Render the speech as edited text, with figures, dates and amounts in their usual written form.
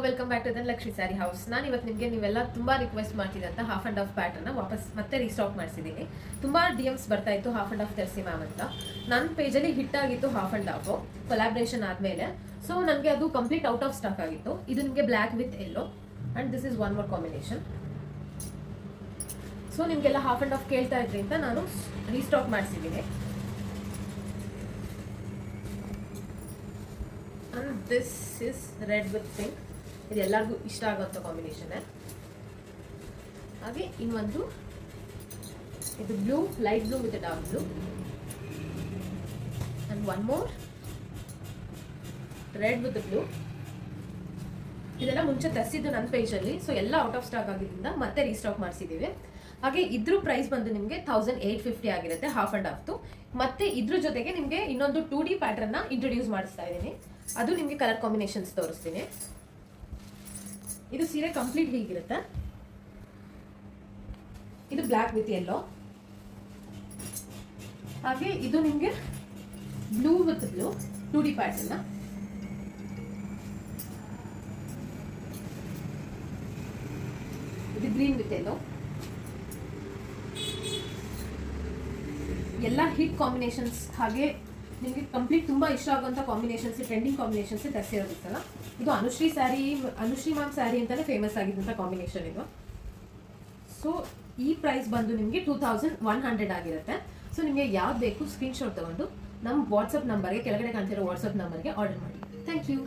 Welcome back to the Lakshmi sari house. ನಾನು ಇವತ್ತು ನಿಮಗೆ ನೀವೆಲ್ಲ ತುಂಬ ರಿಕ್ವೆಸ್ಟ್ ಮಾಡ್ತಿದ್ದಂಥ ಹಾಫ್ ಆ್ಯಂಡ್ ಹಾಫ್ ಪ್ಯಾಟರ್ನ ವಾಪಸ್ ಮತ್ತೆ ರೀಸ್ಟಾಕ್ ಮಾಡಿಸಿದ್ದೀನಿ. ತುಂಬ DMs ಬರ್ತಾ ಇತ್ತು ಹಾಫ್ ಆ್ಯಂಡ್ ಹಾಫ್ ತರಿಸಿ ಮ್ಯಾಮ್ ಅಂತ. ನನ್ನ ಪೇಜಲ್ಲಿ ಹಿಟ್ ಆಗಿತ್ತು ಹಾಫ್ ಆ್ಯಂಡ್ ಹಾಫು ಕೊಲಾಬ್ರೇಷನ್ ಆದಮೇಲೆ. ಸೊ ನನಗೆ ಅದು ಕಂಪ್ಲೀಟ್ ಔಟ್ ಆಫ್ ಸ್ಟಾಕ್ ಆಗಿತ್ತು. ಇದು ನಿಮಗೆ black with yellow and this is one more combination. So ನಿಮಗೆಲ್ಲ ಹಾಫ್ ಆ್ಯಂಡ್ ಹಾಫ್ ಕೇಳ್ತಾ ಇದ್ರಿ ಅಂತ ನಾನು restock ಮಾಡಿಸಿದ್ದೀನಿ. And this is red with pink. ಇದು ಎಲ್ಲರಿಗೂ ಇಷ್ಟ ಆಗುವಂಥ ಕಾಂಬಿನೇಷನ್. ಹಾಗೆ ಇನ್ನೊಂದು ಇದು blue, light blue with dark blue. And one more red with blue. ಇದೆಲ್ಲ ಮುಂಚೆ ತರಿಸಿದ್ದು ನನ್ನ ಪೇಜಲ್ಲಿ. ಸೊ ಎಲ್ಲ ಔಟ್ ಆಫ್ ಸ್ಟಾಕ್ ಆಗಿದ್ದರಿಂದ ಮತ್ತೆ ರೀಸ್ಟಾಕ್ ಮಾಡಿಸಿದ್ದೀವಿ. ಹಾಗೆ ಇದ್ರ ಪ್ರೈಸ್ ಬಂದು ನಿಮಗೆ 1850 ಆಗಿರುತ್ತೆ ಹಾಫ್ ಆ್ಯಂಡ್ ಹಾಫ್ತು. ಮತ್ತೆ ಇದ್ರ ಜೊತೆಗೆ ನಿಮಗೆ ಇನ್ನೊಂದು 2D ಪ್ಯಾಟರ್ನ್ನ ಇಂಟ್ರೊಡ್ಯೂಸ್ ಮಾಡಿಸ್ತಾ ಇದ್ದೀನಿ. ಅದು ನಿಮಗೆ ಕಲರ್ ಕಾಂಬಿನೇಷನ್ಸ್ ತೋರಿಸ್ತೀನಿ. ಇದು ಸೀರೆ ಕಂಪ್ಲೀಟ್ ಹೀಗಿರುತ್ತೆ. ಇದು ಬ್ಲ್ಯಾಕ್ ವಿತ್ ಯೆಲ್ಲೋ. ಹಾಗೆ ಇದು ನಿಮಗೆ blue with blue 2D pattern. ಇದು ಗ್ರೀನ್ ವಿತ್ ಯೆಲ್ಲೋ. ಎಲ್ಲ ಹಿಟ್ ಕಾಂಬಿನೇಷನ್ಸ್. ಹಾಗೆ ನಿಮಗೆ ಕಂಪ್ಲೀಟ್ ತುಂಬ ಇಷ್ಟ ಆಗುವಂಥ ಕಾಂಬಿನೇಷನ್ಸ್, ಟ್ರೆಂಡಿಂಗ್ ಕಾಂಬಿನೇಷನ್ಸ್ ತರಿಸಿರೋದಿತ್ತಲ್ಲ. ಇದು ಅನುಶ್ರೀ ಮ್ಯಾಮ್ ಸ್ಯಾರಿ ಅಂತಲೇ ಫೇಮಸ್ ಆಗಿದ್ದಂಥ ಕಾಂಬಿನೇಷನ್ ಇದು. ಸೊ ಈ ಪ್ರೈಸ್ ಬಂದು ನಿಮಗೆ 2100 ಆಗಿರುತ್ತೆ. ಸೊ ನಿಮಗೆ ಯಾವ್ದು ಬೇಕು ಸ್ಕ್ರೀನ್ಶಾಟ್ ತಗೊಂಡು ನಮ್ಮ ವಾಟ್ಸಪ್ ನಂಬರ್ಗೆ, ಕೆಳಗಡೆ ಕಾಣ್ತಿರೋ ವಾಟ್ಸಪ್ ನಂಬರ್ಗೆ ಆರ್ಡರ್ ಮಾಡಿ. Thank you.